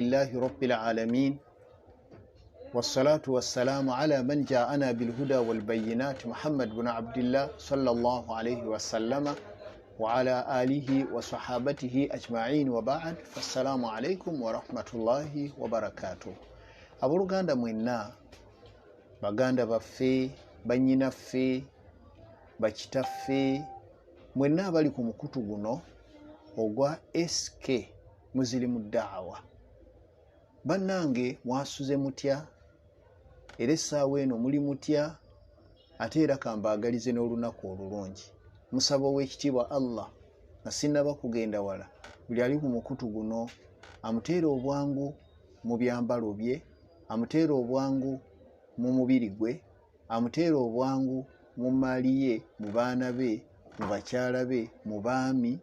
لله رب العالمين والصلاة والسلام على من جاءنا بالهدى والبينات محمد بن عبد الله صلى الله عليه وسلم وعلى آله وصحابته أجمعين وبعد فالسلام عليكم ورحمة الله وبركاته. Abooluganda mwenna, baganda baffe, bannyinaffe, bakitaffe, mwenna abali ku mukutu guno ogwa S.A.W muzirimu daawa. Bannange mwasuze mutya? Era essaawa eno muli mutya? Ate era kambaagalize n'olunaku olulungi. Musaba ow'ekitiibwa Allah nga sinnaba kugenda wala, buli ali ku mukutu guno amuteera obwangu mu byambalo bye, amuteera obwangu mu mubiri gwe, amuteera obwangu mu maali ye, mu baana be, mu bakyala be, mu baami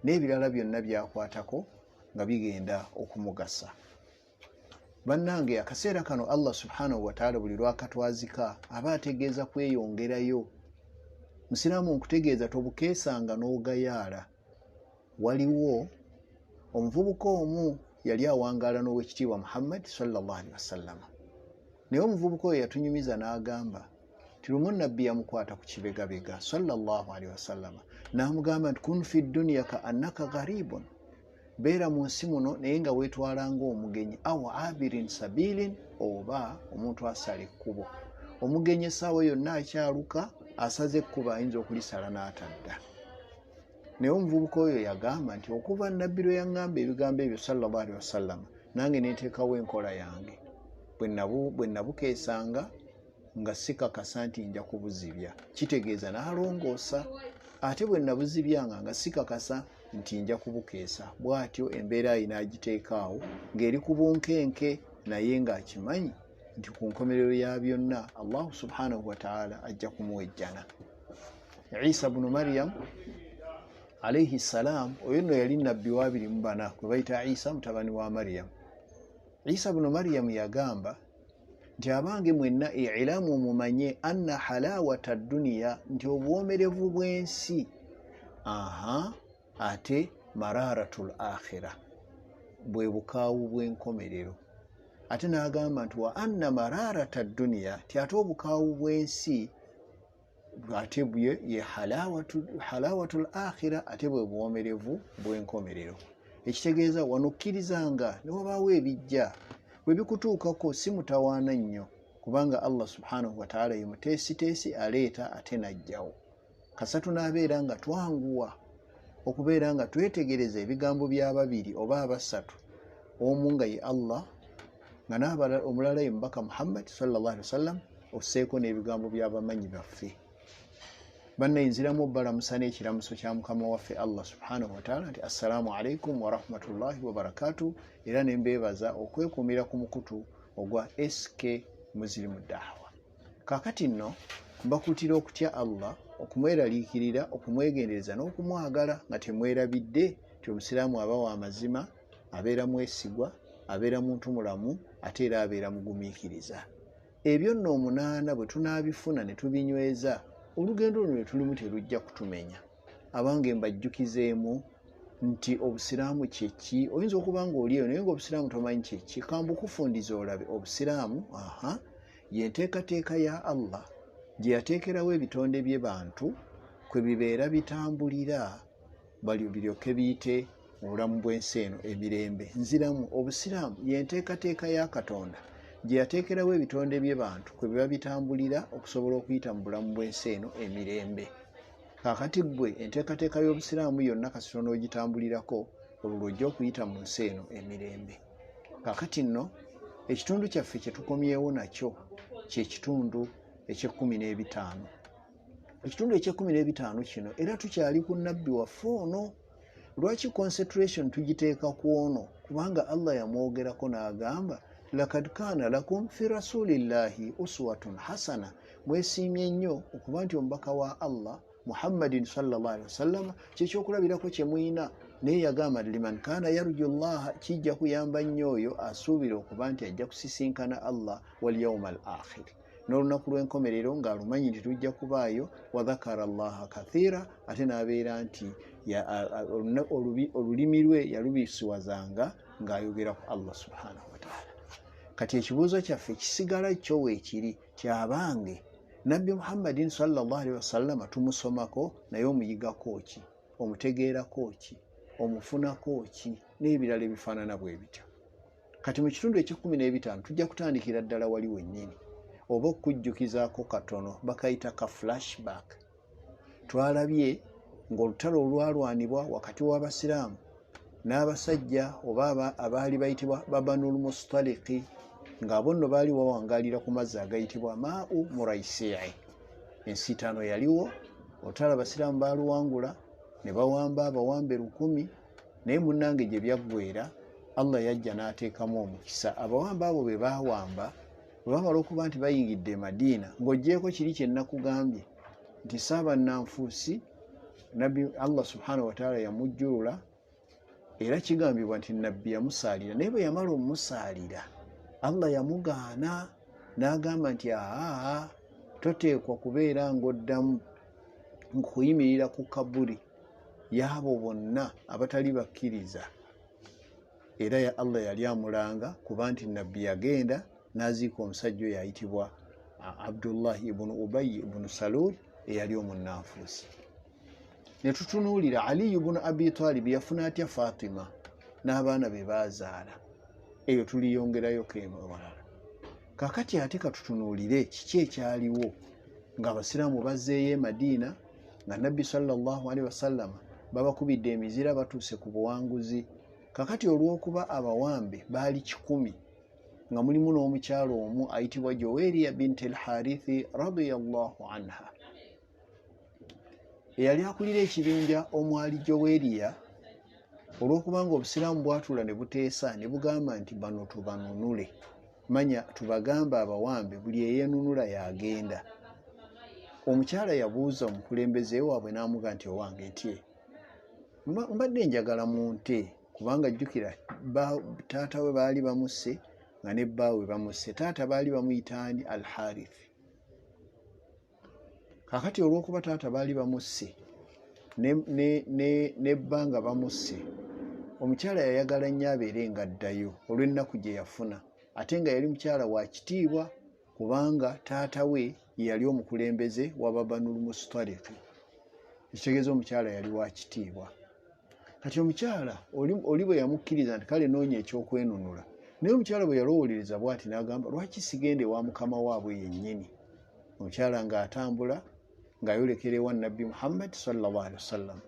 n'ebirala byonna byakwatako nga bigenda okumugasa. Bannange, akaseera kano Allah subhanahu wa ta'ala buli lwakatwazika aba ategeeza kweyongerayo. Musiraamu nkutegeeza tobukeesanga n'ogayaala. Waliwo omuvubuka omu yali awangaala n'owekitiibwa Muhammad sallallahu alaihi wasallam. Naye omuvubuka oyo yatunyumiza n'agamba nti lumu nabbi yamukwata ku kibegabega sallallahu alaihi wasallam n'amugamba nti kun fi dunya ka annaka gharibun, beera mu nsi muno naye nga weetwala ng'omugenyi, awa abirin sabilin, oba omuntu asala ekkubo. Omugenyi essaawa yonna akyaluka, asaze ekkubo ayinza okulisala n'atadda. Naye omuvubuka oyo yagamba nti okuva nabbi lwe yaŋŋamba ebigambo ebyo sallallahu alaihi wasallam, nange neeteekawo enkola yange. Bwe nabukeesanga nga sikakasa nti nja kubuzibya, kitegeeza n'alongoosa. Ate bwe nabuzibyanga nga sikakasa nti nja kubukeesa, bw'atyo embeera ye n'agiteekaawo ng'eri ku bunkenke, naye ng'akimanyi nti ku nkomerero ya byonna Allahu subhanahu wa ta'ala ajja kumuwejjana. Isa bunu Maryam alayhi salam, oyo nno yali nabbi wa 24 gwe bayita Isa mutabani wa Maryam. Isa bunu Maryam yagamba nti abange mwenna i'lamu mumanye anna halawata duniya, nti obuwomerevu bw'ensi ate mararatul akhira, bwe bukaawu bw'enkomerero. Ate n'agamba nti wa anna mararata duniya, ti ate obukaawu bw'ensi ate bwe ye halawatul akhira, ate bwe buwomerevu bw'enkomerero. Ekitegeeza wanokkirizanga ne wabaawo ebijja bwe bikutuukako si mutawaana nnyo, kubanga Allah subhanahu wa ta'ala ye muteesiteesi, aleeta ate n'ajjawo. Kasatu n'abeera nga twanguwa okubeera nga twetegereza ebigambo by'ababiri oba abasatu, omu nga ye Allah nga omulala ye mubaka Muhammad sallallahu alaihi wasallam, osseeko n'ebigambo by'abamanyi baffe. Bannayinziramu obbalamusa n'ekiramuso kya mukama waffe Allah subhanahu wa ta'ala nti assalamu alaikum wa rahmatullahi wa barakatuh. Era ne mbeebaza okwekuumira ku mukutu ogwa S.A.W muzirimu daawa. Kaakati nno mbakuutira okutya Allah, okumweraliikirira, okumwegendereza n'okumwagala nga temwerabidde nti omusiraamu aba wa mazima, abeera mwesigwa, abeera muntu mulamu, ate era abeera mugumiikiriza. Ebyo nno 8 bwe tunaabifuna ne tubinyweza, olugendo luno lwe tulimu terujja kutumenya. Abange mbajjukizeemu nti obusiraamu kyeki. Oyinza okuba nga oliyo naye ng'obusiraamu tomanyi kyeki. Kambukufundiza olabe obusiraamu yenteekateeka ya Allah gye yateekerawo ebitonde by'ebantu kwe bibeera bitambulira biryoke biyite obulamu bw'ensi eno emirembe nziramu. Obusiraamu yenteekateeka ya Katonda gye yateekerawo ebitonde by'ebantu kwe biba bitambulira okusobola okuyita mu bulamu bw'ensi eno emirembe. Kaakati gwe enteekateeka y'obusiraamu yonna kasito n'ogitambulirako, olwo ojja okuyita mu nsi eno emirembe. Kaakati nno ekitundu kyaffe kye tukomyewo nakyo kye kitundu eky'15. Ekitundu eky'15 kino era tukyali ku nabbi waffe ono. Lwaki concentration tugiteeka ku ono? Kubanga Allah yamwogerako n'agamba lakad kana lakum fi rasulillahi uswatun hasana. Mwesiimye nnyo okuba nti omubaka wa Allah Muhammadin sallallahu alaihi wasallam kyekyokulabirako kye muyina. Naye yagamba liman kana yarju llaha, kijja kuyamba nnyo oyo asuubira okuba nti ajja kusisinkana Allah wal yawmal akhir, n'olunaku lw'enkomerero ng'alumanyi nti tujja kubaayo. Wa dhakara allaha kathira, ate n'abeera nti olulimi lwe yalubisiwazanga ng'ayogera ku Allah subhanahu wa ta'ala. Kati ekibuuzo kyaffe kisigala kyo weekiri kyabange nabbi muhammadin sallallahu alaihi wasallama tumusomako naye omuyigako ki, omutegeerako ki, omufunako ki n'ebirala ebifaanana bwe bityo. Kati mu kitundu ekye15 tujja kutandikira ddala wali wennyini oba okujjukizaako katono bakayita ka flashback. Twalabye ng'olutalo olwalwanibwa wakati w'abasiraamu n'abasajja oba abaali bayitibwa babanul mustaliki, ng'abo nno baali wawangalira ku mazzi agayitibwa maa'u muraisi'i. Ensiitaano yaliwo, olutalo abasiraamu baaluwangula ne bawamba abawambe 1000, naye munnange gye byaggweera Allah yajja n'ateekamu omukisa. Abawamba abo be baawamba bwe bamala okuba nti bayingidde e Madiina, ng'oggyeko kiri kye nnakugambye nti Saabannanfuusi nabbi Allah subhanahu wa ta'ala yamujjulula, era kigambibwa nti nabbi yamusaalira, naye bwe yamala omusaalira Allah yamugaana n'agamba nti toteekwa kubeera ng'oddamu nkuyimirira ku kaburi y'abo bonna abatali bakkiriza. Era Allah yali amulanga kuba nti nabbi yagenda n'aziika omusajja oyo ayitibwa Abdullah ibn Ubay ibn Salul eyali omunnanfuusi. Ne tutunuulira Ali ibn Abi Talib yafuna atya Fatima n'abaana be baazaala, eyo tuliyongerayo k'ewalala. Kaakati ate katutunuulire kiki ekyaliwo ng'abasiraamu bazzeeyo e Madiina nga nabbi sallallahu alaihi wasallama babakubidde emizira batuuse ku buwanguzi. Kaakati olw'okuba abawambe baali 10 nga mulimu n'omukyalo omu ayitibwa Juwayriya binti al-Harithi radiyallahu anha, eyali akulira ekibinja omwali Juwayriya. Olw'okuba nga obusiraamu bwatuula ne buteesa ne bugamba nti bano tubanunule, manya tubagamba abawambe buli eyeenunula yagenda. Omukyala yabuuza omukulembeze waabwe n'amuga nti owange ntye mbadde njagala mu nte, kubanga jjukira taata we baali bamusse nga ne bbaawe bamusse. Taata baali bamuyitaani al-Harith. Kaakati olw'okuba taata baali bamusse ne bba nga bamusse, omukyala yayagala nnyo abeere nga addayo olw'ennaku gye yafuna, ate nga yali mukyala wa kitiibwa kubanga taata we yali omukulembeze wa Babanul Mustaliki. Ekitegeeza omukyala yali wa kitiibwa. Kati omukyala oli bwe yamukkiriza nti kale noonya ekyokwenunula, naye omukyala bwe yalowoolereza bw'ati n'agamba lwaki sigende wa mukama waabwe yennyini. Omukyala ng'atambula ng'ayolekera ewa nabbi Muhammad sallallahu alaihi wasallam.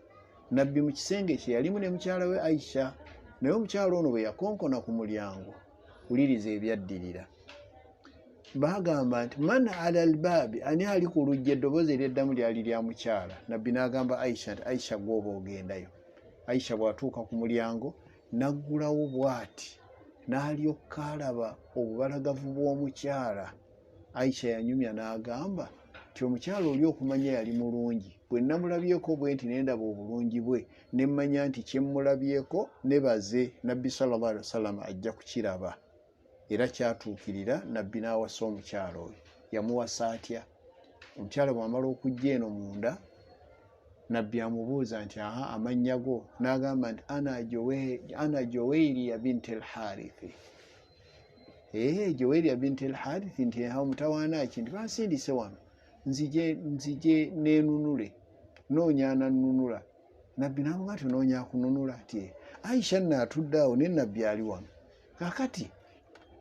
Nabbi mu kisenge kye yalimu ne mukyala we Aisha, naye omukyala ono bwe yakonkona ku mulyango, wuliriza ebyaddirira. Baagamba nti man ala albaabi, ani ali ku luggi? Eddoboozi ery'eddamu lyali lya mukyala. Nabbi n'agamba Aisha nti Aisha gw'oba ogendayo. Aisha bw'atuuka ku mulyango n'aggulawo bw'ati n'alyoka alaba obubalagavu bw'omukyala. Aisha yanyumya n'agamba nti omukyala oli okumanya yali mulungi, bwe namulabyeko bwe nti nendaba obulungi bwe ne mmanya nti kye mmulabyeko nebaze nabbi sallallahu alaihi wasallam ajja kukiraba. Era kyatuukirira nabbi n'awasa omukyala oyo. Yamuwasa atya? Omukyala bw'amala okujja eno munda, nabbi amubuuza nti amannya go, n'agamba nti ana Juwayriya binti al-Harithi. Juwayriya binti al-Harithi nti mutawaana ki nti bansindise wano nzije neenunule, noonya anannunula. Nabbi n'amuga nti noonya akununula ati Aisha n'atudde awo ne nabbi ali wano. Kaakati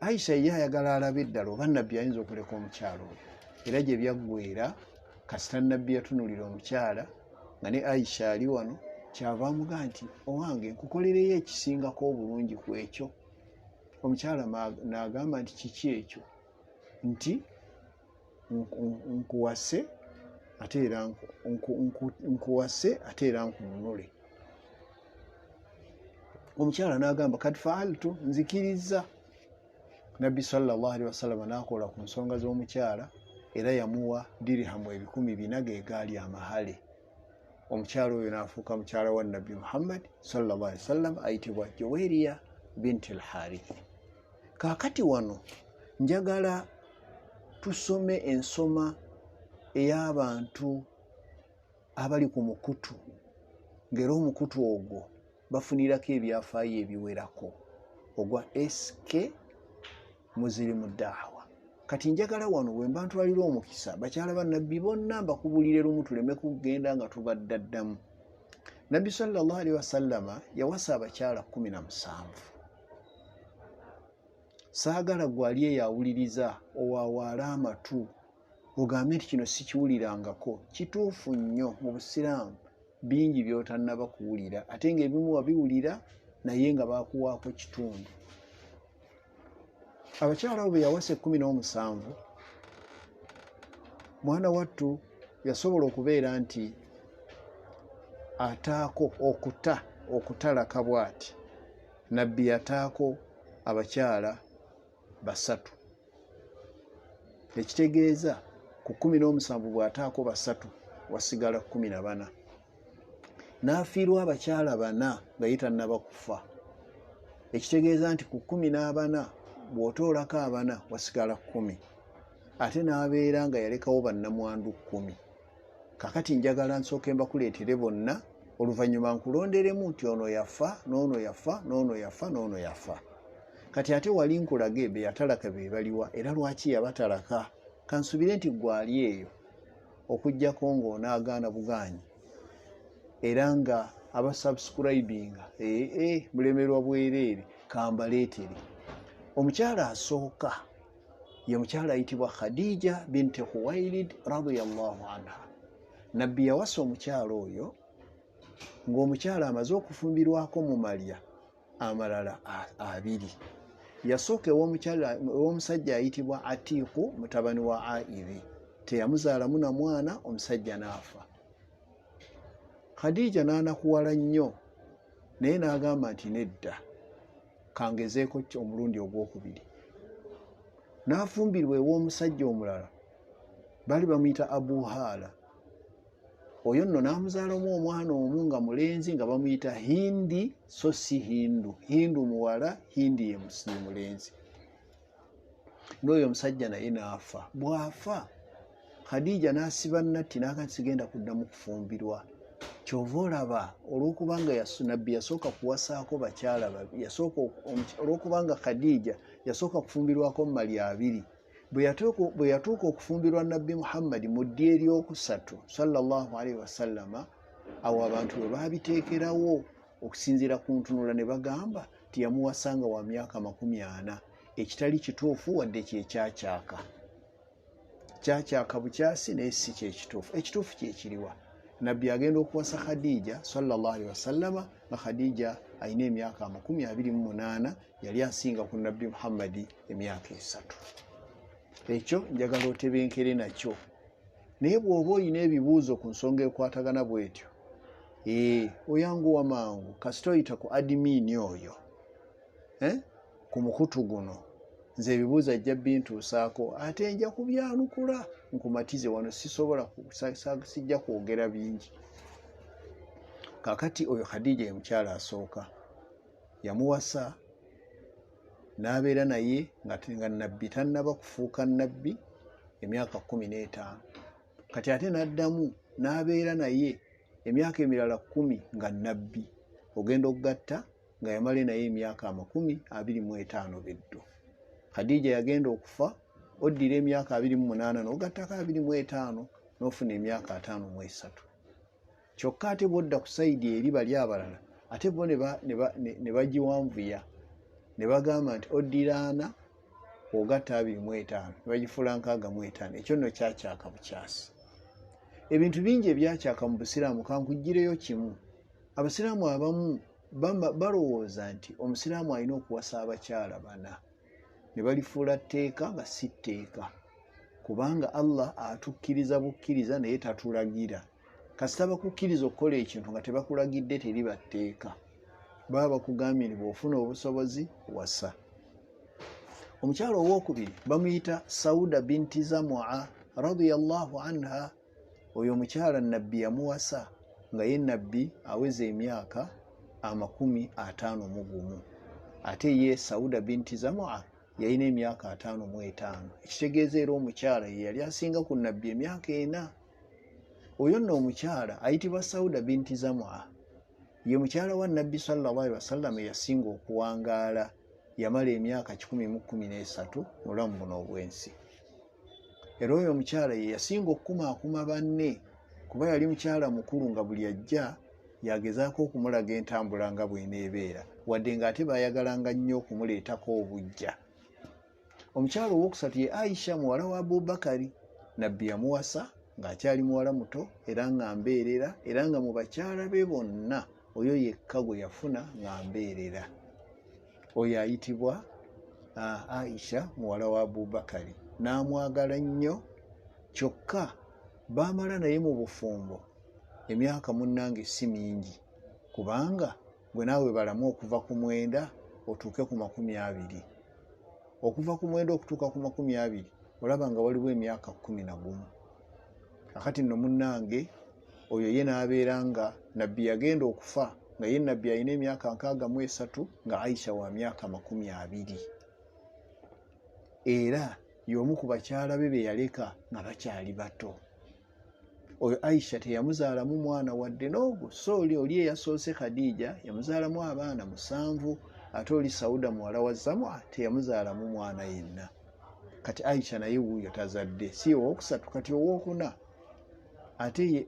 Aisha ye ayagala alabe eddala oba nabbi ayinza okuleka omukyala oyo. Era gye byaggweera kasita nabbi yatunulira omukyala nga ne Aisha ali wano, kyava amuga nti owange nkukolereyo ekisingako obulungi ku ekyo. Omukyala n'agamba nti kiki ekyo? Nti nkuwase ate era nkununule. Omukyala n'agamba kad faaltu, nzikiriza. Nabbi sallallahu alaihi wasallam n'akola ku nsonga z'omukyala era yamuwa dirihamu 400 ge gaali amahale. Omukyala oyo n'afuuka mukyala wa nabbi Muhammad sallallahu alaihi wasallam ayitibwa Juwayriya binti al-Harith. Kaakati wano njagala tusome ensoma ey'abantu abali ku mukutu, ng'era omukutu ogwo bafunirako ebyafaayo ebiwerako. ogwa S.K. muzirimu daawa. Kati njagala wano bwe mba ntwalira omukisa bakyala ba nabbi bonna mbakubulire lumu tuleme kugenda nga tubaddaddamu. Nabbi sallallahu alaihi wasallama yawasa abakyala 17. Saagala gwali eyawuliriza owawaala amatu ogambe nti kino sikiwulirangako. Kituufu nnyo mu Busiraamu bingi by'otannaba kuwulira ate ng'ebimu wabiwulira naye nga baakuwaako kitundu. Abakyala abo be yawasa 17 mwana wattu yasobola okubeera nti ataako okutalaka bw'ati. Nabbi yataako abakyala 3. Ekitegeeza ku 17 bw'ataako 3 wasigala 14. N'afiirwa abakyala 4 nga ye tannaba kufa. Ekitegeeza nti ku 14 bw'otoolako 4 wasigala 10. Ate n'abeera nga yalekawo bannamwandu 10. Kakati njagala nsooke mbakuleetere bonna oluvannyuma nkulonderemu nti ono yafa n'ono yafa n'ono yafa n'ono yafa. Kati ate wali nkulage be yatalaka be baliwa era lwaki yabatalaka. Kansubire nti gwali eyo okujjako ng'onaagaana bugaanyi era nga abasubscribinga mulemerwa bwereere kambaleetere. Omukyala asooka ye mukyala ayitibwa Khadija binti Khuwailid radiyallahu anha. Nabbi yawasa omukyala oyo ng'omukyala amaze okufumbirwako mu malya amalala 2. Yasooka ew'omusajja ayitibwa Atiiku mutabani wa Aidhi. Teyamuzaalamu na mwana, omusajja n'afa. Khadija n'anakuwala nnyo naye n'agamba nti nedda kangezeeko omulundi ogwokubiri. N'afumbirwa ew'omusajja omulala bali bamuyita Abu Haala. Oyo nno n'amuzaalamu omwana omu nga mulenzi nga bamuyita Hindi so si Hindu. Hindu muwala, Hindi ye mulenzi. N'oyo omusajja naye n'afa. Bw'afa Khadija n'asiba nnatti n'akati sigenda kuddamu kufumbirwa. Kyova olaba olw'okubanga Nabbi yasooka kuwasaako bakyala olw'okubanga Khadija yasooka kufumbirwako mu malya 2. Bwe yatuuka okufumbirwa Nabbi Muhammad mu ddi eryokusatu sallallahu alaihi wasallama, awo abantu bwe baabiteekerawo okusinziira ku ntunula ne bagamba nti yamuwasanga wa myaka 40. Ekitali kituufu wadde kyekyakyaka. Kyakyaka bukyasi naye si kyekituufu. Ekituufu kyekiriwa. Nabbi agenda okuwasa Khadija sallallahu alaihi wasallama nga Khadija alina emyaka 28. Yali asinga ku Nabbi Muhammad emyaka 3. Ekyo njagala otebenkere nakyo. Naye bw'oba olina ebibuuzo ku nsonga ekwatagana bw'etyo, oyanguwa mangu kasita oyita ku admin oyo ku mukutu guno, nze ebibuuzo ajja bintuusaako ate nja kubyanukula nkumatize wano. Sijja kwogera bingi. Kakati oyo Khadija ye mukyala asooka yamuwasa n'abeera naye nga Nabbi tannaba kufuuka Nabbi emyaka 15. Kati ate n'addamu n'abeera naye emyaka emirala 10 nga Nabbi. Ogenda okugatta nga yamale naye emyaka 25 beddu. Khadija yagenda okufa, oddira emyaka 28 n'ogattako 25 n'ofuna emyaka 53. Kyokka ate bw'odda ku sayidi eri bali abalala ate bo ne bagiwanvuya ne bagamba nti oddira 4 ogatta 25 ne bagifuula 65. Ekyo nno kyakyaka bukyasi. Ebintu bingi ebyakyaka mu Busiraamu kankugireyo kimu. Abasiraamu abamu balowooza nti omusiraamu alina okuwasa abakyala 4 ne balifuula tteeka nga si tteeka, kubanga Allah atukkiriza bukkiriza naye tatulagira. Kasita bakukkiriza okukola ekintu nga tebakulagidde teriba tteeka, baba bakugambye nti bw'ofuna obusobozi wasa. Omukyala ow'okubiri bamuyita Sauda binti Zamua radiyallahu anha. Oyo omukyala Nabbi yamuwasa nga ye Nabbi aweza emyaka 51. Ate ye Sauda binti Zamua yalina emyaka 55. Ekitegeeza era omukyala ye yali asinga ku Nabbi emyaka 4. Oyo nno omukyala ayitibwa Sauda binti Zamua ye mukyala wa Nabbi sallallahu alaihi wasallam yasinga okuwangaala yamala emyaka 113 mulamu buno obwensi. Era oyo omukyala ye yasinga okukumaakuma banne kuba yali mukyala mukulu nga buli ajja yagezaako okumulaga entambula nga bw'eneebeera wadde ng'ate baayagalanga nnyo okumuleetako obujja. Omukyala owookusatu ye Aisha muwala wa Abubakari. Nabbi yamuwasa ng'akyali muwala muto era nga mbeerera era nga mu bakyala be bonna oyo yekka gwe yafuna nga mbeerera. Oyo ayitibwa Aisha muwala wa Abubakari. N'amwagala nnyo kyokka baamala naye mu bufumbo emyaka munnange si mingi kubanga gwe naawe balamu okuva ku 9 otuuke ku 20. Okuva ku 9 okutuuka ku 20 olaba nga waliwo emyaka 11. Kakati nno munnange oyo ye n'abeera nga Nabbi yagenda okufa nga ye Nabbi alina emyaka 63 nga Aisha wa myaka 20. Era y'omu ku bakyala be be yaleka nga bakyali bato. Oyo Aisha teyamuzaalamu mwana wadde n'ogwo, so oli eyasoose Khadija yamuzaalamu abaana 7 ate oli Sauda muwala wa Zamwa teyamuzaalamu mwana yenna. Kati Aisha naye wuuyo tazadde, si owookusatu kati owookuna. Ate ye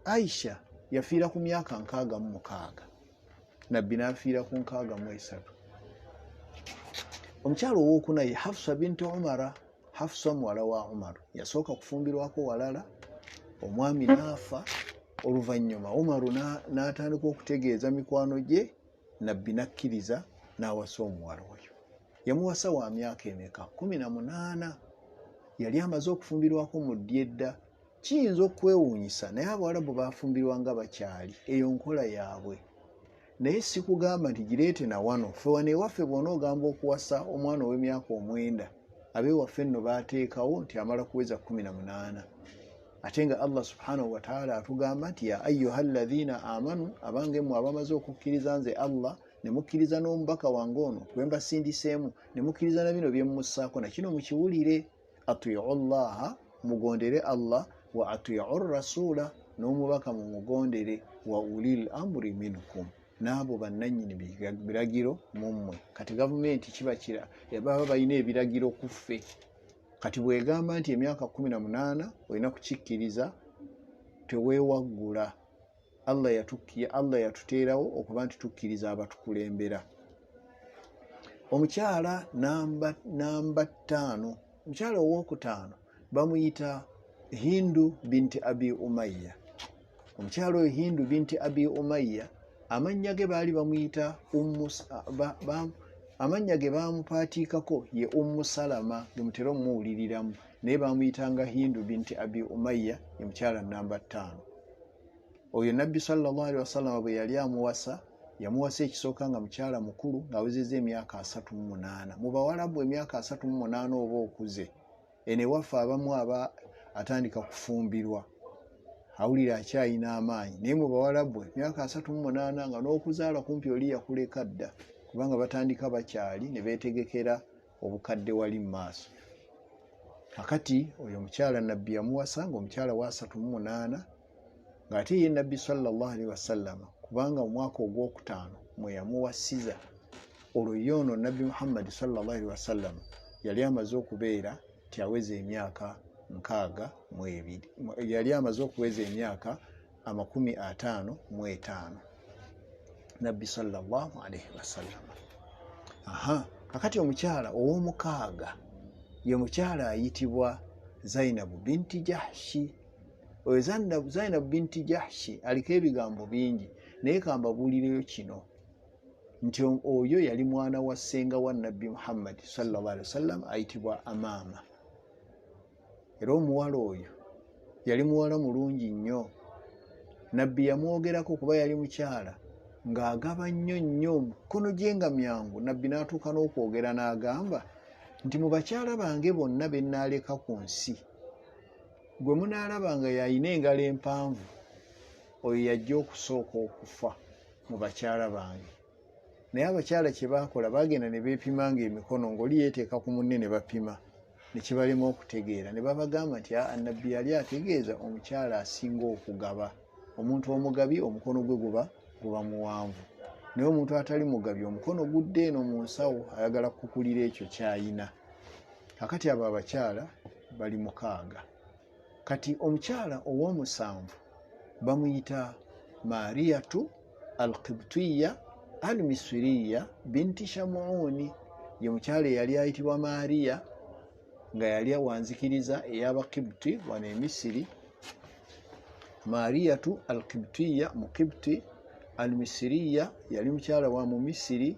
Aisha yafiira ku myaka 66, Nabbi n'afiira ku 63. Omukyala owookuna ye Hafsa bintu Umara. Hafsa muwala wa Umar yasooka kufumbirwako walala, omwami n'afa. Oluvannyuma Umaru n'atandika okutegeeza mikwano gye, Nabbi n'akkiriza n'awasa omuwala oyo. Yamuwasa wa myaka emeka? 18. Yali amaze okufumbirwako mu ddya. Kiyinza okwewuunyisa naye Abawarabu baafumbirwanga bakyali, eyo nkola yaabwe. Naye si kugamba nti gireete na wano. Ffe wano ewaffe bw'ona ogamba okuwasa omwana ow'emyaka 9, ab'ewaffe nno baateekawo nti amala kuweza 18. Ate nga Allah subhanahu wa ta'ala atugamba nti ya ayyuha alladhina amanu, abange mmwe abamaze okukkiriza nze Allah ne mukkiriza n'omubaka wange ono gwe mbasindiseemu, ne mukkiriza na bino bye mmussaako, na kino mukiwulire. Atii'u Allaha, mugondere Allah, wa atii'u rasula, n'omubaka mumugondere, wa ulil amri minkum, n'abo bannannyini biragiro mu mmwe. Kati gavumenti kiba baba balina ebiragiro ku ffe. Kati bw'egamba nti emyaka 18 olina kukikkiriza, teweewaggula. Allah yatuteerawo okuba nti tukkiriza abatukulembera. Omukyala namba 5, omukyala owookutaano bamuyita Hindu binti Abi Umayya. Omukyala oyo Hindu binti Abi Umayya amannya ge baali bamuyita amannya ge baamupaatiikako ye Salama, ge mutera omuwuliriramu, naye baamuyitanga Hindu binti Abi Umayya, ye mukyala namba 5. Oyo Nabbi sallallahu alaihi wasallam bwe yali amuwasa, yamuwasa ekisooka nga mukyala mukulu ng'awezezza emyaka 38. Mu Bawarabu emyaka 38 oba okuze. Eno ewaffe abamu aba atandika kufumbirwa, awulira akyayina amaanyi, naye mu Bawarabu emyaka 38 nga n'okuzaala kumpi oli yakuleka dda, kubanga batandika bakyali ne beetegekera obukadde wali mu maaso. Kakati oyo mukyala Nabbi yamuwasa ng'omukyala wa 38, ng'ate ye Nabbi sallallahu alaihi wasallam kubanga mu mwaka ogwokutaano mwe yamuwasiza. Olwo yono Nabbi Muhammad sallallahu alaihi wasallam yali amaze okubeera tiaweza emyaka 62, yali amaze okuweza emyaka 55. Nabbi sallallahu alaihi wasallam. Kakati omukyala ow'omukaaga ye mukyala ayitibwa Zainabu binti Jahshi. Oyo Zainabu binti Jahshi aliko ebigambo bingi, naye kambabuulireyo kino nti oyo yali mwana wa ssenga wa Nabbi Muhammad sallallahu alaihi wasallam ayitibwa Amaama. Era omuwala oyo yali muwala mulungi nnyo. Nabbi yamwogerako kuba yali mukyala ng'agaba nnyo mukono gye nga myangu. Nabbi n'atuuka n'okwogera n'agamba nti mu bakyala bange bonna be nnaaleka ku nsi, gwe munaalabanga yalina engalo empanvu, oyo yajja okusooka okufa mu bakyala bange. Naye abakyala kye baakola baagenda ne beepimanga emikono, ng'oli yeeteeka ku munne ne bapima, ne kibalema okutegeera. Ne babagamba nti Nabbi yali ategeeza omukyala asinga okugaba. Omuntu omugabi omukono gwe guba muwanvu. naye omuntu atali mugabi omukono gudde eno mu nsawo ayagala kukulira ekyo kyayina. Kakati abo abakyala bali 6. Kati omukyala ow'omusanvu bamuyita Mariyatu al-Qibtiyya al-Misriya binti Shamuuni. Ye mukyala eyali ayitibwa Mariya nga yali awanzikiriza ey'Abakibti wano e Misiri. Mariyatu al-Qibtiyya Mukibti al-Misriya yali mukyala wa mu Misiri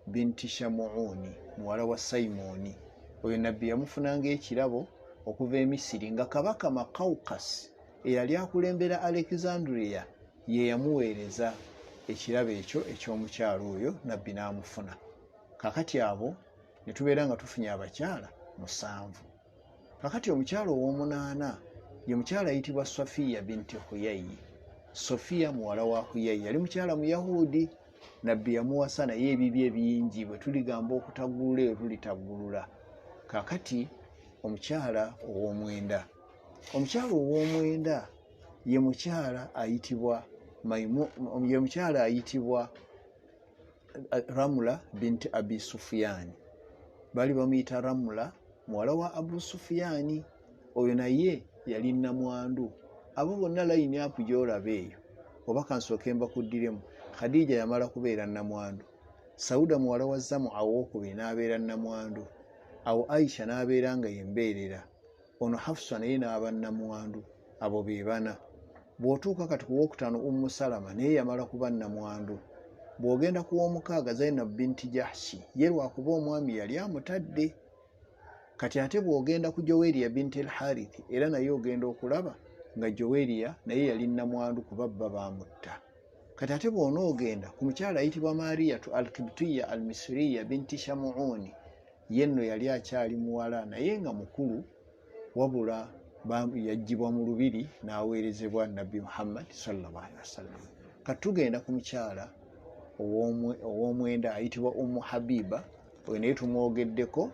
binti Shamuuni muwala wa Sayimooni. Oyo nabbi yamufunanga ekirabo okuva e Misiri nga kabaka Makawkas eyali akulembera Alexandria ye yamuweereza ekirabo ekyo eky'omukyala oyo nabbi n'amufuna. Kakati abo ne tubeera nga tufunye abakyala 7. Kakati omukyala ow'omunaana ye mukyala ayitibwa Sofiya binti Huyayi. Sofiya muwala wa Huyayi yali mukyala Muyahudi. Nabbi yamuwasa naye ebibye bingi bwe tuligamba okutaggulula eyo tulitaggulula. Kakati omukyala ow'omwenda. Omukyala ow'omwenda ye mukyala ayitibwa Ramula binti Abi Sufiyani. Bali bamuyita Ramula muwala wa Abu Sufiyani. Oyo naye yali nnamwandu. Abo bonna layini apu gy'olaba eyo oba kansooke mbakuddiremu. Khadija yamala kubeera nnamwandu. Sauda muwala wa Zamu owokubiri n'abeera nnamwandu. Awo Aisha n'abeera nga yembeerera. Ono Hafsa naye n'aba nnamwandu. Abo be 4. Bw'otuuka kati ku wookutaano Ummu Salama naye yamala kuba nnamwandu. Bw'ogenda ku w'omukaaga Zainab binti Jahshi ye lwakuba omwami yali amutadde. Kati ate bw'ogenda ku Joweriya binti al-Harith era naye ogenda okulaba nga Joweriya naye yali nnamwandu kuba bba baamutta. Kati ate bw'onoogenda ku mukyala ayitibwa Mariyatu al-Qibtiyya al-Misriya binti Shamuuni ye nno yali akyali muwala naye nga mukulu, wabula yaggyibwa mu lubiri n'aweerezebwa Nabbi Muhammad sallallahu alaihi wasallam. Kati tugenda ku mukyala ow'omwenda ayitibwa Ummu Habiba. Oyo naye tumwogeddeko,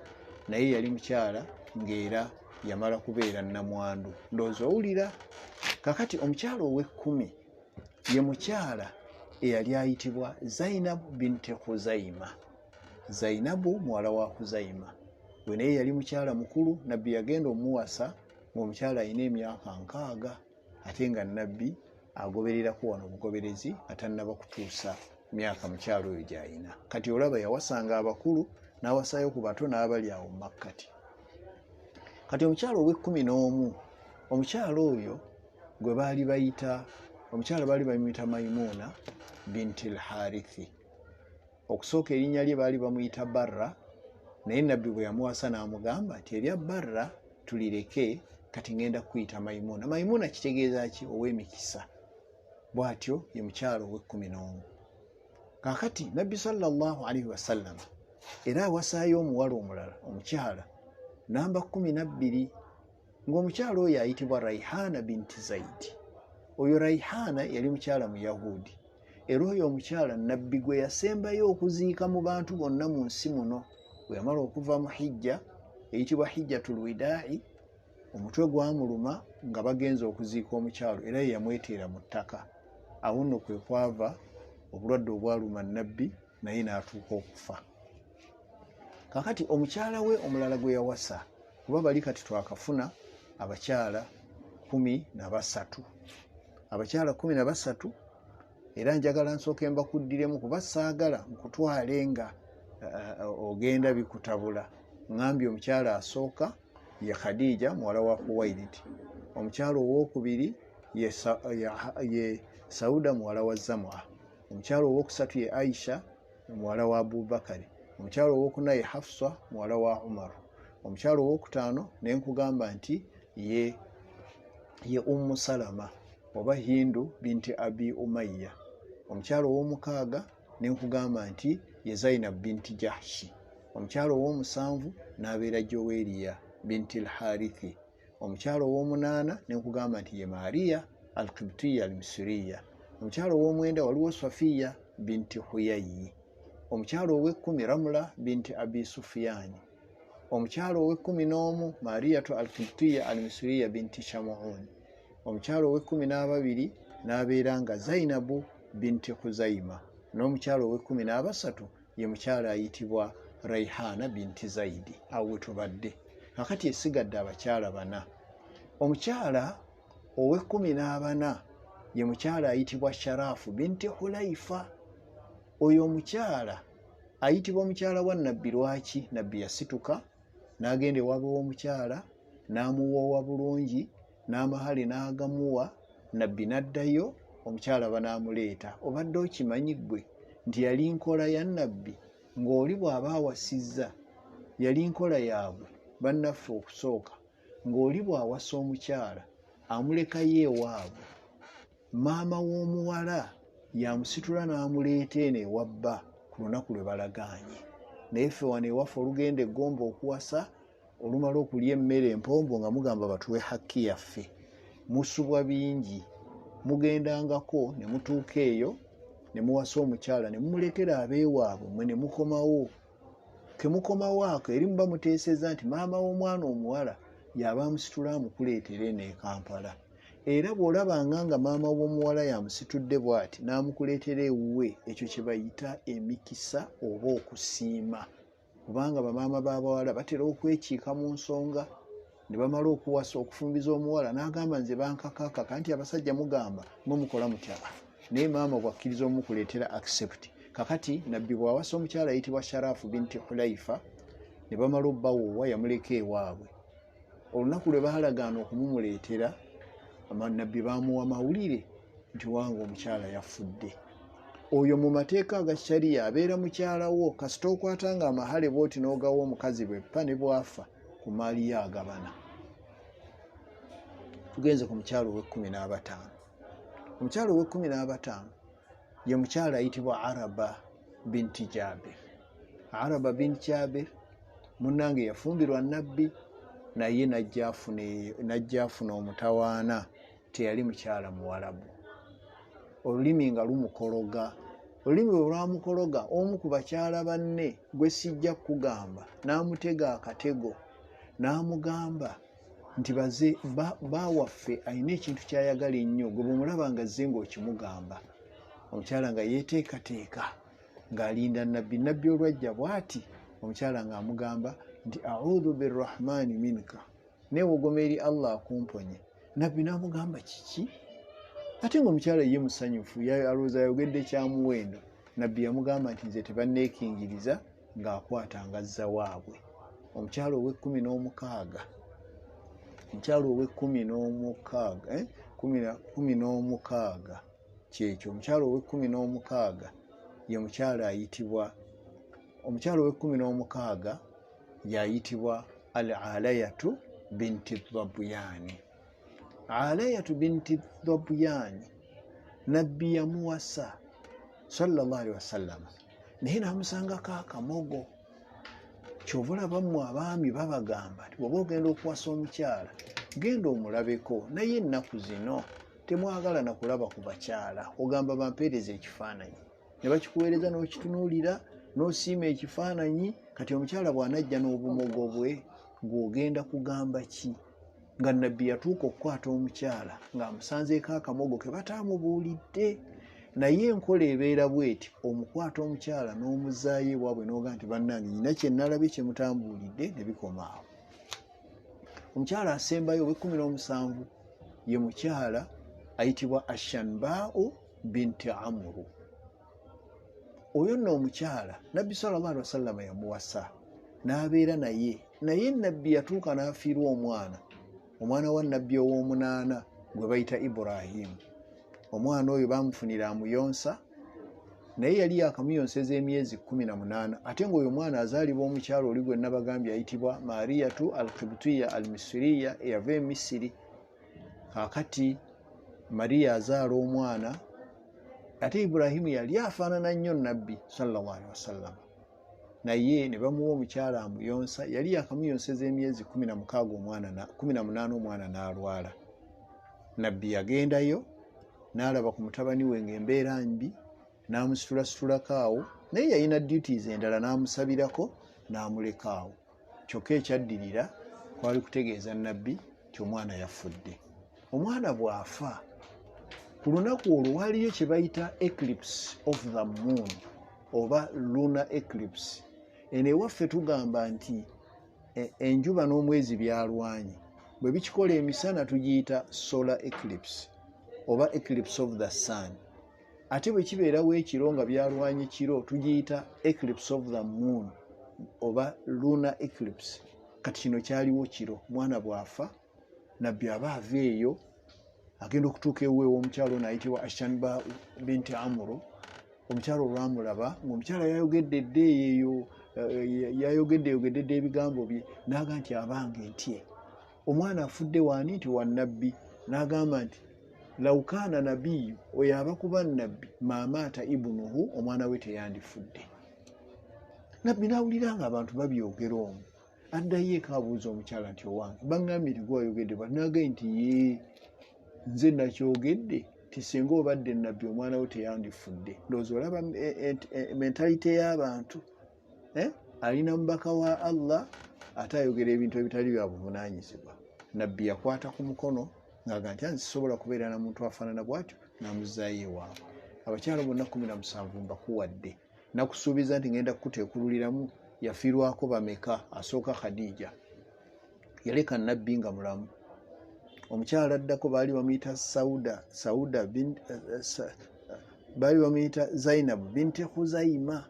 naye yali mukyala ng'era yamala kubeera nnamwandu. Ndowooza owulira. Kakati omukyala ow'ekkumi ye mukyala eyali ayitibwa Zainabu binti Khuzayima. Zainabu muwala wa Khuzayima. We naye yali mukyala mukulu. Nabbi yagenda omuwasa ng'omukyala alina emyaka 60 ate nga nabbi agobererako wano obugoberezi atannaba kutuusa myaka mukyala oyo gy'alina. Kati olaba yawasanga abakulu n'awasayo ku bato n'abali awo mu makkati. Kati omukyala ow'e11 omukyala oyo gwe baali bayita Maimuna binti al-Harithi. Okusooka erinnya lye baali bamuyita Barra, naye nabbi bwe yamuwasa n'amugamba nti erya Barra tulireke, kati ngenda kuyita Maimuna. Maimuna kitegeeza ki? Ow'emikisa. Bw'atyo ye mukyala ow'e11. Kakati nabbi sallallahu alaihi wasallam era awasaayo omuwala omulala omukyala namba 12 ng'omukyala oyo ayitibwa Raihana binti Zaidi. Oyo Raihana yali mukyala Muyahudi era oyo omukyala nabbi gwe yasembayo okuziika mu bantu bonna mu nsi muno. Bwe yamala okuva mu hijja eyitibwa Hijjatul Widaa'i, omutwe gwamuluma nga bagenza okuziika omukyalo era ye yamweteera mu ttaka. Awo nno kwe kwava obulwadde obwaluma nabbi naye n'atuuka okufa. Kakati omukyala we omulala gwe yawasa, kuba bali kati twakafuna abakyala 13. Abakyala 13 era njagala nsooke mbakuddiremu kuba saagala nkutwale nga ogenda bikutabula. Ngambye omukyala asooka ye Khadija muwala wa Khuwailid. Omukyala owokubiri ye Sauda muwala wa Zam'a. Omukyala owokusatu ye Aisha muwala wa Abubakari. Omukyala owokuna ye Hafsa muwala wa Umar. Omukyala owokutaano ne nkugamba nti ye Ummu Salama oba Hindu binti Abi Umayya. Omukyala ow'omukaaga ne nkugamba nti ye Zainab binti Jahshi. Omukyala ow'omusanvu n'abeera Joweriya binti al-Harithi. Omukyala ow'omunaana ne nkugamba nti ye Mariya al-Qibtiyya al-Misriya. Omukyala ow'omwenda waliwo Sofiya binti Huyayi. Omukyala ow'ekkumi Ramula binti Abi Sufiyani. Omukyala ow'e11 Mariyatu al-Qibtiyya al-Misriya binti Shamuuni. Omukyala ow'e12 n'abeera nga Zainabu binti Khuzayima. n'omukyala ow'ekkumi n'abasatu ye mukyala ayitibwa Rayhana binti Zaidi. Awo we tubadde kakati esigadde abakyala bana. Omukyala ow'ekkumi n'abana ye mukyala ayitibwa Sharafu binti Hulaifa. Oyo omukyala ayitibwa mukyala wa nabbi. Lwaki? Nabbi yasituka n'agenda ewaabwe w'omukyala n'amuwoowa bulungi n'amahale n'agamuwa. Nabbi n'addayo, omukyala banaamuleeta. Obadde okimanyi ggwe nti yali nkola ya nabbi ng'oli bw'aba awasizza, yali nkola yaabwe bannaffe okusooka, ng'oli bw'awasa omukyala amulekayo ewaabwe, maama w'omuwala yamusitula n'amuleeta eno ewabba ku lunaku lwe balagaanye. Naye ffe wano ewaffe olugenda eggomba okuwasa, olumala okulya emmere empombo nga mugamba batuwe hakki yaffe, musubwa bingi. Mugendangako ne mutuuka eyo ne muwasa omukyala ne mumulekera abeewaabwe, mwe ne mukomawo. Ke mukomawo ako eri muba muteeseza nti maama w'omwana omuwala yaba amusitula amukuleetera eno e Kampala. Era bw'olabanga nga maama w'omuwala yamusitudde bw'ati n'amukuleetera ewuwe, ekyo kye bayita emikisa oba okusiima. Kubanga bamaama b'abawala batera okwekiika mu nsonga ne bamala okuwasa okufumbiza omuwala n'agamba nze bankakakaka nti abasajja mugamba mwe mukola mutyaba, naye maama bw'akkiriza omukuleetera accept. Kakati nabbi bw'awasa omukyala ayitibwa Sharafu binti Hulaifa ne bamala obbawoowa, yamuleka ewaabwe. Olunaku lwe baalagaana okumumuleetera, nabbi baamuwa mawulire nti wange omukyala yafudde. Oyo mu mateeka aga shariya abeera mukyalawo, kasita okwata nga amahale bw'oti n'ogawa omukazi bwe ppa ne bwafa ku maali ye agabana. Tugenze ku mukyala ow'ekkumi n'abataano. Omukyala ow'ekkumi n'abataano ye mukyala ayitibwa Araba binti Jabir. Araba binti Jabir munnange yafumbirwa nabbi, naye najja afuna omutawaana, teyali mukyala Muwarabu. Olulimi nga lumukologa. Olulimi bwe lwamukologa, omu ku bakyala banne gwe sijja kugamba n'amutega akatego n'amugamba nti baze baawaffe alina ekintu ky'ayagala ennyo, gwe bw'omulaba nga azze ng'okimugamba. Omukyala nga yeeteekateeka ng'alinda nabbi. Nabbi olwajja bw'ati, omukyala ng'amugamba nti audhu birrahmani minka, neewogoma eri Allah akumponye. Nabbi n'amugamba kiki? Ate ng'omukyala ye musanyufu, alowooza ayogedde kyamuwendo. Nabbi yamugamba nti nze tebanneekingiriza, ng'akwata ngazza waabwe. Omukyala ow'ekkumi n'omukaaga, omukyala ow'ekkumi n'omukaaga, kumi n'omukaaga kyekyo. Omukyala ow'ekkumi n'omukaaga ye mukyala ayitibwa, omukyala ow'ekkumi n'omukaaga yayitibwa Al-Alayatu binti Dhabuyani. Alayatu binti Dhabuyani nabbi yamuwasa sallallahu alaihi wasallam, naye n'amusangako akamogo. Kyova olaba mmwe abaami babagamba nti bw'oba ogenda okuwasa omukyala genda omulabeko, naye ennaku zino temwagala na kulaba ku bakyala, ogamba bampeereza ekifaananyi, ne bakikuweereza n'okitunuulira n'osiima ekifaananyi. Kati omukyala bw'anajja n'obumogo bwe, ng'ogenda kugamba ki? Nga nabbi yatuuka okukwata omukyala ng'amusanzeeko akamogo ke bataamubuulidde. Naye enkola ebeera bweti, omukwata omukyala n'omuzaayo ewaabwe n'oga nti bannange nyina kye nalabye kye mutambuulidde, ne bikoma awo. Omukyala asembayo ow'ekkumi n'omusanvu ye mukyala ayitibwa Ashanba'u binti Amru. Oyo nno omukyala nabbi sallallahu alaihi wasallam yamuwasa n'abeera naye, naye nabbi yatuuka n'afiirwa omwana wa nabbi ow'omunaana gwe bayita Ibrahimu. Omwana oyo bamufunira amuyonsa, naye yali yakamuyonseza emyezi 18. Ate ng'oyo omwana azaalibwa omukyala oli gwe nabagambye ayitibwa Mariyatu al-Qibtiyya al-Misiriya, eyava e Misiri. Kaakati Mariya azaala omwana, ate Ibrahimu yali afaanana nnyo nabbi sallallahu alaihi wasallam, naye ne bamuwa omukyala amuyonsa. Yali yakamuyonseza emyezi 18 omwana n'alwala. Nabbi yagendayo n'alaba ku mutabani we ng'embeera mbi, n'amusitulasitulako awo, naye yalina duties endala, n'amusabirako n'amuleka awo. Kyokka ekyaddirira kwali kutegeeza nabbi nti omwana yafudde. Omwana bw'afa, ku lunaku olwo waliyo kye bayita eclipse of the moon oba lunar eclipse. Eno ewaffe tugamba nti enjuba n'omwezi byalwanye, bwe bikikola emisana tugiyita solar eclipse oba eclipse of the sun. Ate bwe kibeerawo ekiro nga byalwanye kiro tugiyita eclipse of the moon oba lunar eclipse. Kati kino kyaliwo kiro, mwana bwafa nabbi aba ava eyo agenda okutuuka eweewo omukyalo naayitibwa S.A.W binti Amuru. Omukyalo olwamulaba ng'omukyala yayogedde eyo yayogedde ebigambo bye, n'aga nti abange ntye omwana afudde waani nti wa nabbi. N'agamba nti lawukaana nabiyu, oyo aba kuba nabbi maamaata ibunuhu, omwana we teyandifudde. Nabbi n'awulira nga abantu babyogera omwo, addayo eka abuuza omukyala nti owange baŋŋambye nti gwe wayogedde bwati. N'agaye nti yee nze nakyogedde ti singa obadde nabbi omwana we teyandifudde. Ndowooza olaba mentalite y'abantu. Alina mubaka wa Allah ate ayogera ebintu ebitali bya buvunaanyizibwa. Nabbi yakwata ku mukono ng'aga nti anze sisobola kubeera na muntu afaanana bw'atyo, n'amuzaayo ewaabwe. Abakyala bonna 17 mbakuwadde, nakusuubiza nti ngenda kukuteekululiramu yafiirwako bameka. Asooka Khadija, yaleka nabbi nga mulamu. Omukyala addako baali bamuyita baali bamuyita Zainabu binti Khuzayima,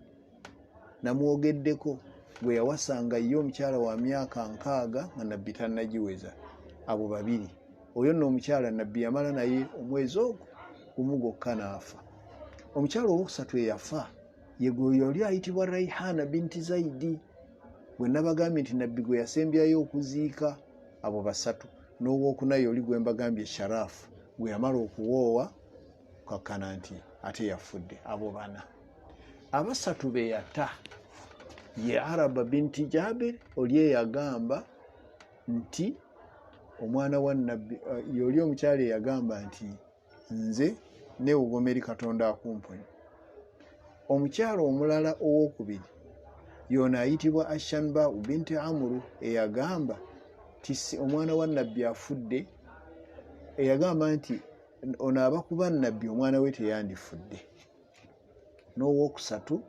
namwogeddeko. Gwe yawasanga ye omukyala wa myaka 60 nga nabbi tannagiweza. Abo babiri, oyo nno omukyala nabbi yamala naye omwezi ogwo gumu gwokka n'afa. Omukyala owokusatu eyafa ye gwe yali ayitibwa Rayhana binti Zaidi, gwe nabagambye nti nabbi gwe yasembyayo okuziika. Abo basatu, n'owokuna oli gwe mbagambye Sharafu, gwe yamala okuwoowa kakkana nti ate yafudde. Abo bana. Abasatu be yatta ye Araba binti Jabir, oli eyagamba nti omwana wa nabbi yoli omukyala eyagamba nti nze neewogoma eri Katonda akumponya. Omukyala omulala owokubiri yono ayitibwa S.A.W binti Amuru, eyagamba ti omwana wa nabbi afudde, eyagamba nti ono aba kuba nabbi omwana we teyandifudde. N'owokusatu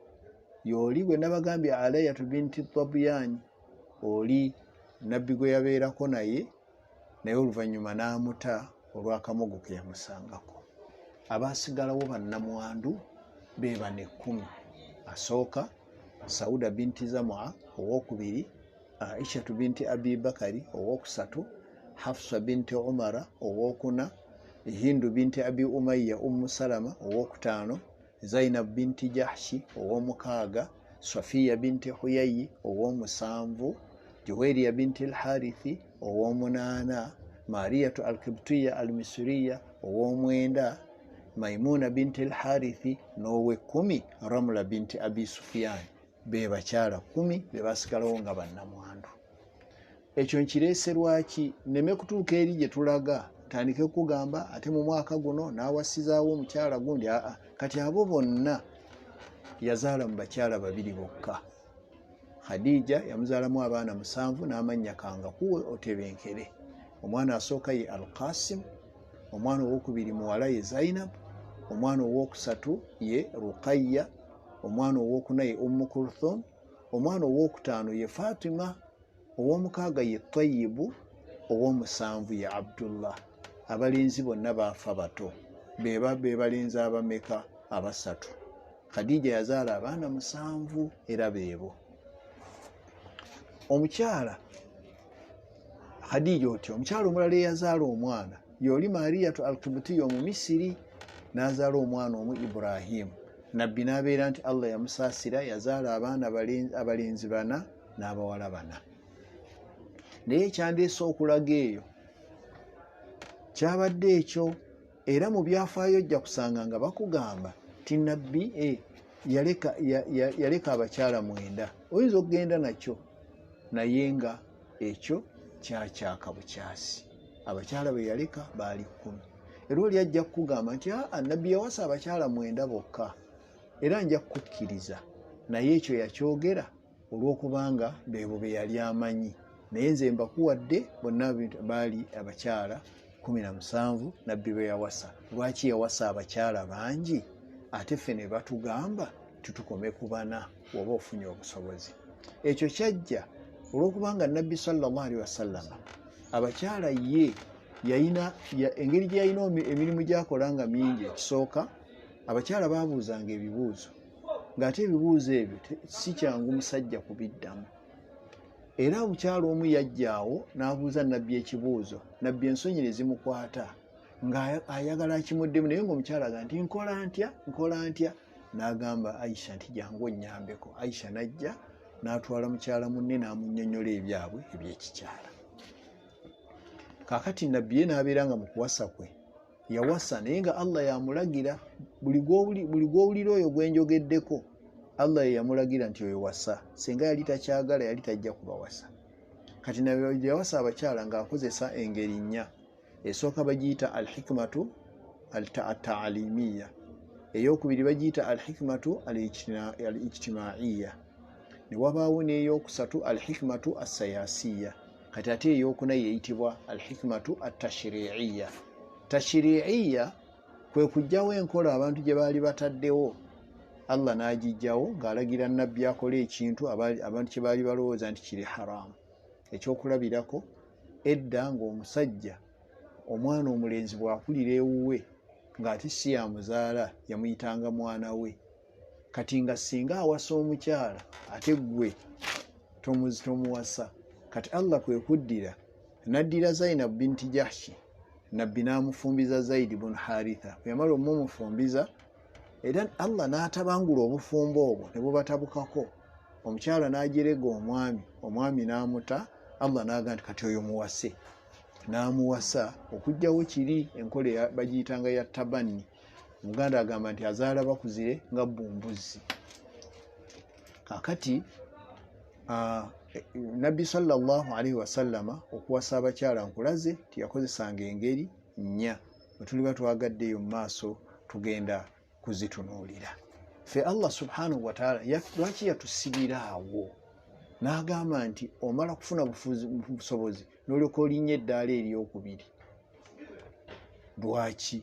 yoli gwe nabagambye Alayatu binti Tabuyani, oli nabbi gwe yabeerako naye oluvannyuma n'amuta olw'akamogo ke yamusangako. Abaasigalawo bannamwandu be bane 10. Asooka Sauda binti Zamua, owokubiri Aishatu binti Abi Bakari, owokusatu Hafsa binti Umara, owokuna Hindu binti Abi Umayya Salama, owokutaano Zainab binti Jahshi, owomukaaga Safiya binti Huyayi, owomusanvu Juwairiya binti al-Harithi, owomunaana Mariyatu al-Kibtiya al-Misriya, owomwenda Maimuna binti al-Harithi, n'owe10 Ramla binti Abi Sufyan. Be bakyala 10 be basigalawo nga bannamwandu. Ekyo nkireese lwaki nneme kutuuka eri gye tulaga tandike kugamba ate mu mwaka guno n'awasizaawo omukyala gundi. Kati abo bonna yazaala mu bakyala 2 bokka. Khadija yamuzaalamu abaana 7 n'amannya kangakuwe otebenkere. Omwana asooka ye Al-Qasim, omwana owokubiri muwala ye Zainab, omwana owokusatu ye Ruqayya, omwana owokuna ye Kulthum, omwana owokutaano ye Fatima, owomukaaga ye Tayyibu, owomusanvu ye Abdullah. Abalenzi bonna baafa bato. Be balenzi abameka? Abasatu. Khadija yazaala abaana 7 era beebo. Omukyala Khadija otyo, omukyala omulala eyazaala omwana yoli Mariyatu al-Kibtiya Omumisiri, n'azaala omwana omu Ibrahim. Nabbi n'abeera nti Allah yamusaasira, yazaala abaana abalenzi 4 n'abawala 4. Naye ekyandeese okulaga eyo kyabadde ekyo, era mu byafaayo ojja kusanga nga bakugamba ti nabbi yaleka abakyala 9. Oyinza okugenda nakyo naye nga ekyo kyakyaka bukyasi. Abakyala be yaleka baali 10. Era oli ajja kukugamba nti nabbi yawasa abakyala 9 bokka, era nja kukkiriza, naye ekyo yakyogera olw'okubanga beebo be yali amanyi. Naye nze mbakuwadde bonna baali abakyala 17 nabbi bwe yawasa. Lwaki yawasa abakyala bangi ate ffe ne batugamba tutukome ku 4 oba ofunye obusobozi? Ekyo kyajja olw'okubanga nabbi sallallahu alaihi wasallama abakyala ye yayina engeri gye yayina emirimu gyakola nga mingi. Ekisooka abakyala babuuzanga ebibuuzo ng'ate ebibuuzo ebyo si kyangu musajja kubiddamu. Era omukyala omu yajjaawo n'abuuza nabbi ekibuuzo, nabbi ensonyi ne zimukwata ng'ayagala akimuddemu, naye ng'omukyala aga nti nkola ntya? N'agamba Aisha nti jangu onnyambeko. Aisha n'ajja n'atwala mukyala munne n'amunnyonnyola ebyabwe eby'ekikyala. Kaakati nabbi ye n'abeera nga mu kuwasa kwe yawasa, naye nga Allah yamulagira buli gw'owulira oyo gwenjogeddeko Allah ye yamulagira nti oyo wasa. Singa yali takyagala yali tajja kubawasa. Kati nabbi yawasa abakyala ng'akozesa engeri 4. Esooka bagiyita al-hikmatu al-ta'alimiya, ey'okubiri bagiyita al-hikmatu al-ijtimaiya, ne wabaawo n'ey'okusatu al-hikmatu as-sayasiya. Kati ate ey'okuna yeyitibwa al-hikmatu at-tashri'iyya. Tashri'iyya kwe kujjawo enkola abantu gye baali bataddewo, Allah n'agijjawo ng'alagira nabbi akole ekintu abantu kye baali balowooza nti kiri haramu. Ekyokulabirako, edda ng'omusajja omwana omulenzi bw'akulira ewuwe ng'ate si yamuzaala yamuyitanga mwana we. Kati nga singa awasa omukyala ate gwe tomuwasa, kati Allah kwe kuddira n'addira Zainab binti Jahshi, nabbi n'amufumbiza Zaidi bun Haritha. Bwe yamala omufumbiza, era Allah n'atabangula obufumbo obwo ne bubatabukako. Omukyala n'ajerega omwami n'amuta. Allah n'aga nti kati oyo muwase. N'amuwasa okujjawo kiri enkola bagiyitanga ya tabani. Omuganda agamba nti azaala bakuzire nga bbumbuzi. Kakati nabbi sallallahu alaihi wasallama okuwasa abakyala nkulaze tiyakozesanga engeri 4. Bwe tuliba twagaddeyo mu maaso tugenda kuzitunuulira. Ffe Allah subhanahu wa ta'ala lwaki yatusibira awo n'agamba nti omala kufuna busobozi n'olyoka olinnya eddaala eryokubiri? Lwaki?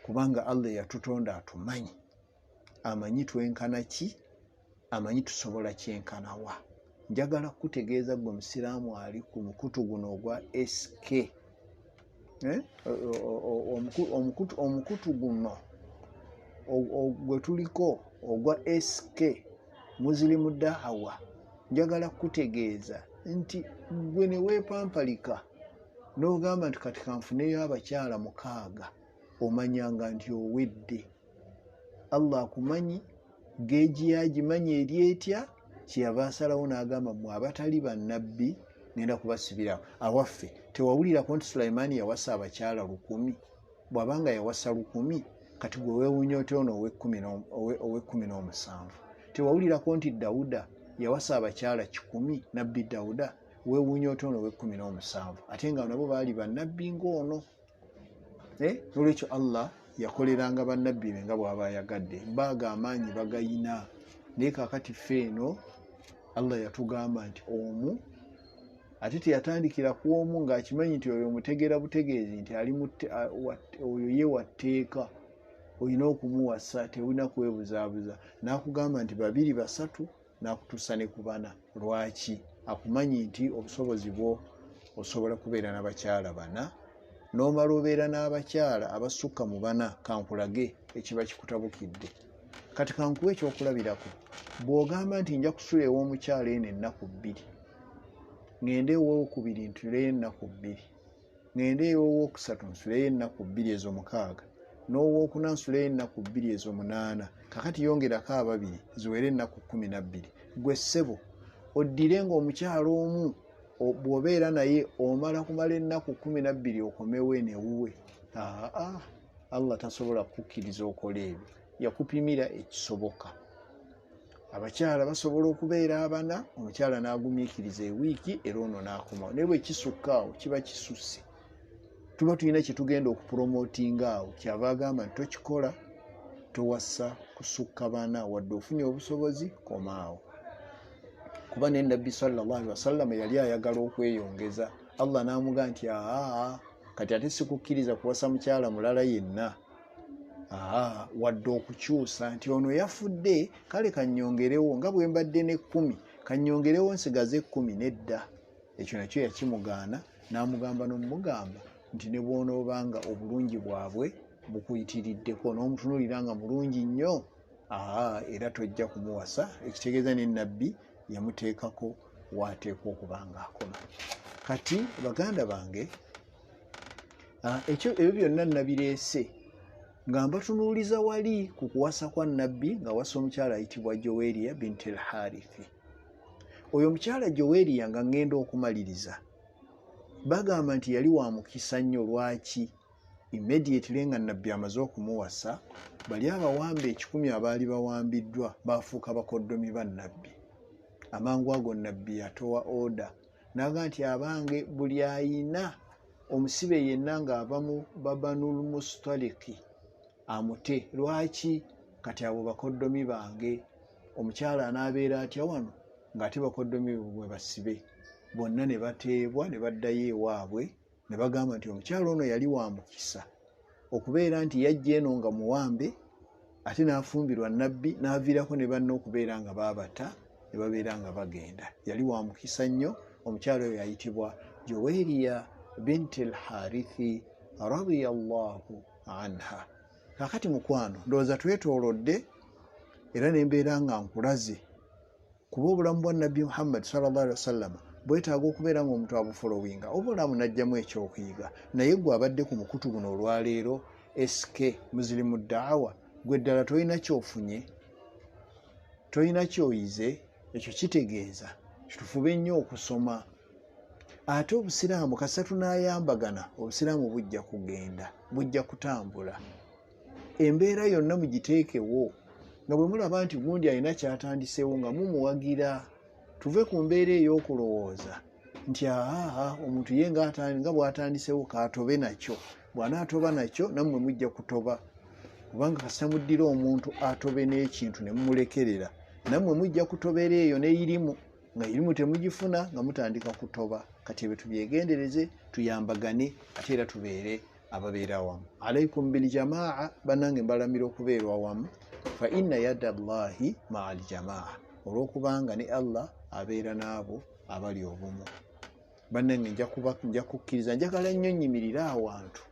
Kubanga Allah yatutonda atumanyi, amanyi twenkana ki, amanyi tusobola kyenkanawa. Njagala kutegeeza gwe musiraamu ali ku mukutu guno ogwa SK, omukutu guno gwe tuliko ogwa SK Muslimu Dawa, njagala kutegeeza nti gwe ne weepampalika n'ogamba nti kati kanfuneyo abakyala 6, omanyanga nti owedde. Allah akumanyi, geeji yagimanyi eri etya, kyeyava asalawo n'agamba mmwe abatali bannabbi ngenda kubasibirawo. Awaffe tewawulirako nti Sulaimaani yawasa abakyala 1000? Bw'abanga yawasa 1000, kati gwe weewuunya otya ono ow'e17? Tewawulirako nti Dawuda yawasa abakyala 100, nabbi Dawuda, weewuunya otya ono ow'e17? Ate nga nabo baali bannabbi ng'ono. Olwekyo Allah yakoleranga bannabbi be nga bw'aba ayagadde. Mbaaga amaanyi bagayina, naye kaakati ffe eno Allah yatugamba nti omu, ate teyatandikira ku omu ng'akimanyi nti oyo mutegera butegeezi nti oyo ye watteeka, olina okumuwasa, tewulina kwebuzaabuza. N'akugamba nti 2 3, n'akutuusa ne ku 4. Lwaki? Akumanyi nti obusobozi bwo osobola kubeera n'abakyala 4, n'omala obeera n'abakyala abasukka mu 4, kankulage ekiba kikutabukidde. Kati kankuwa ekyokulabirako. Bw'ogamba nti nja kusula ew'omukyala eno ennaku 2, ngende ew'okubiri ntuleyo ennaku 2, ngende ew'okusatu nsuleyo ennaku 2 ezo 6, n'owokuna nsuleyo ennaku 2 ezo 8, kakati yongerako 2 ziwere ennaku 12. Gwe ssebo oddire ng'omukyala omu bw'obeera naye omala kumala ennaku 12 okomewo enewuwe. Allah tasobola kukkiriza okola ebyo, yakupimira ekisoboka. Abakyala basobola okubeera 4, omukyala n'agumiikiriza ewiiki era ono n'akomawo. Naye bwe kisukka awo kiba kisusse. Tuba tulina kye tugenda okupromootinga awo. Kyava agamba nti tokikola, towasa kusukka 4 wadde ofunye obusobozi, komaawo. Kuba ne nabbi sallallahu alaihi wasallam yali ayagala okweyongeza. Allah n'amugamba nti kati ate sikukkiriza kuwasa mukyala mulala yenna wadde okukyusa nti ono yafudde kale kannyongerewo nga bwe mbadde ne 10 kannyongerewo nsigaze 10 nedda. Ekyo nakyo yakimugaana n'amugamba n'omugamba nti ne bw'onoobanga obulungi bwabwe bukuyitiriddeko n'omutunuulira nga mulungi nnyo era tojja kumuwasa. Ekitegeeza ne nabbi yamuteekako waateekwa okuba nga akoma. Kati baganda bange ebyo byonna nabireese nga mbatunuuliza wali ku kuwasa kwa nabbi nga wasa omukyala ayitibwa Joweriya binti al-Harithi. Oyo omukyala Joweriya nga ngenda okumaliriza bagamba nti yali wa mukisa nnyo. Lwaki? Immediately nga nabbi amaze okumuwasa bali abawambe 10 abaali bawambiddwa baafuuka bakoddomi ba nabbi. Amangu ago nabbi yatowa oda n'agamba nti abange buli ayina omusibe yenna ng'ava mu Babanul Mustaliki amute. Lwaki? Kati abo bakoddomi bange. Omukyala anaabeera atya wano ng'ate bakoddomi bwe basibe bonna ne bateebwa ne baddayo ewaabwe ne bagamba nti omukyala ono yali wa mukisa okubeera nti yajja eno nga muwambe ate n'afumbirwa nabbi n'aviirako ne banne okubeera nga baabata ne babeera nga bagenda. Yali wa mukisa nnyo. Omukyala oyo yayitibwa Joweriya binti al-Harithi radiyallahu anha. Kakati mukwano ndowooza twetoolodde era n'embeera nga nkulaze kuba obulamu bwa nabbi Muhammad sallallahu alaihi wasallam bwetaaga okubeera ng'omuntu abufolowinga. Obulamu najjamu ekyokuyiga naye gwe abadde ku mukutu guno olwaleero S.A.W Muslimu Daawa gwe ddala tolina kyofunye, tolina kyoyize. Ekyo kitegeeza tufube nnyo okusoma. Ate obusiraamu kasita tunaayambagana obusiraamu bujja kugenda, bujja kutambula. Embeera yonna mugiteekewo nga bwe mulaba nti gundi alina kyatandiseewo nga mumuwagira. Tuve ku mbeera ey'okulowooza nti omuntu ye nga bw'atandiseewo kaatobe nakyo. Bw'anaatoba nakyo nammwe mujja kutoba. Kubanga kasita muddira omuntu atobe n'ekintu ne mumulekerera, nammwe mujja kutobera eyo n'eyirimu, nga irimu temugifuna nga mutandika kutoba. Kati ebyo tubyegendereze, tuyambagane ate era tubeere ababeera awamu. Alaikum bil jamaa, bannange mbalamira okubeera awamu. Fa inna yadda Allahi ma'al jamaa, olw'okubanga ne Allah abeera n'abo abali obumu. Bannange nja kukkiriza, njagala nnyo nnyimirire awantu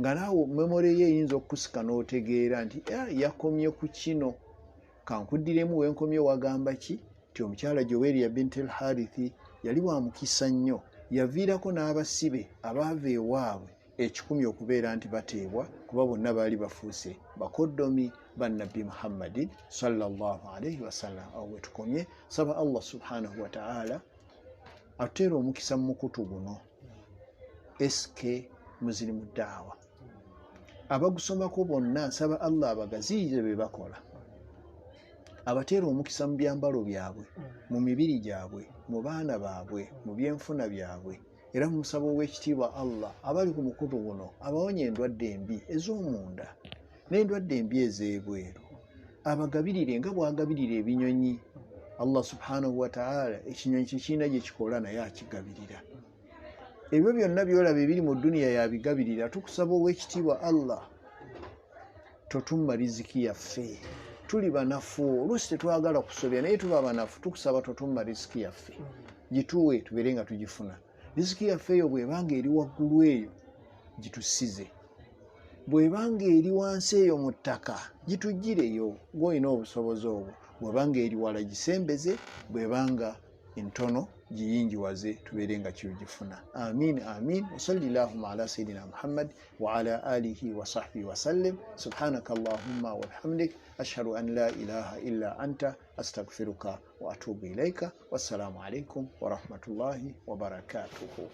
nga naawe memore ye eyinza okukusika n'otegeera nti yakomye ku kino. Kankuddiremu wenkomye wagamba ki? Ti omukyala Joweriya binti al-Harithi yali wa mukisa nnyo. Yaviirako n'abasibe abaava ewaabwe 10 okubeera nti bateebwa kuba bonna baali bafuuse bakoddomi ba nabbi Muhammadin sallallahu alaihi wasallam. Awo we tukomye. Saba Allah subhanahu wa ta'ala atuteera omukisa mu mukutu guno S.A.W Muslimu Daawa. Abagusomako bonna nsaba Allah abagaziyize be bakola, abateera omukisa mu byambalo byabwe, mu mibiri gyabwe, mu baana baabwe, mu byenfuna byabwe. Era musaba ow'ekitiibwa Allah abali ku mukutu guno abawonye endwadde embi ez'omunda n'endwadde embi ez'ebweru, abagabirire nga bw'agabirira ebinyonyi. Allah subhanahu wa ta'ala ekinyonyi kikirina gye kikola naye akigabirira. Ebyo byonna byolaba ebiri mu duniya yabigabirira. Tukusaba ow'ekitiibwa Allah totumma riziki yaffe. Tuli banafu, oluusi tetwagala kusobya naye tuba banafu. Tukusaba totumma riziki yaffe, gituwe tubeere nga tugifuna. Riziki yaffe eyo bw'ebanga eri waggulu eyo gitusize, bw'ebanga eri wansi eyo mu ttaka gitugireyo ng'olina obusobozi obwo. Bw'ebanga eri wala gisembeze, bw'ebanga entono giyingiwaze tubeere nga kyogifuna. Amin amin. Wa sallallahu ala sayidina Muhammad wa ala alihi wa sahbihi wa sallim. Subhanaka Allahumma wa bihamdik ashhadu an la ilaha illa anta astaghfiruka wa atubu ilaika. Wassalamu alaikum wa rahmatullahi wa barakatuhu.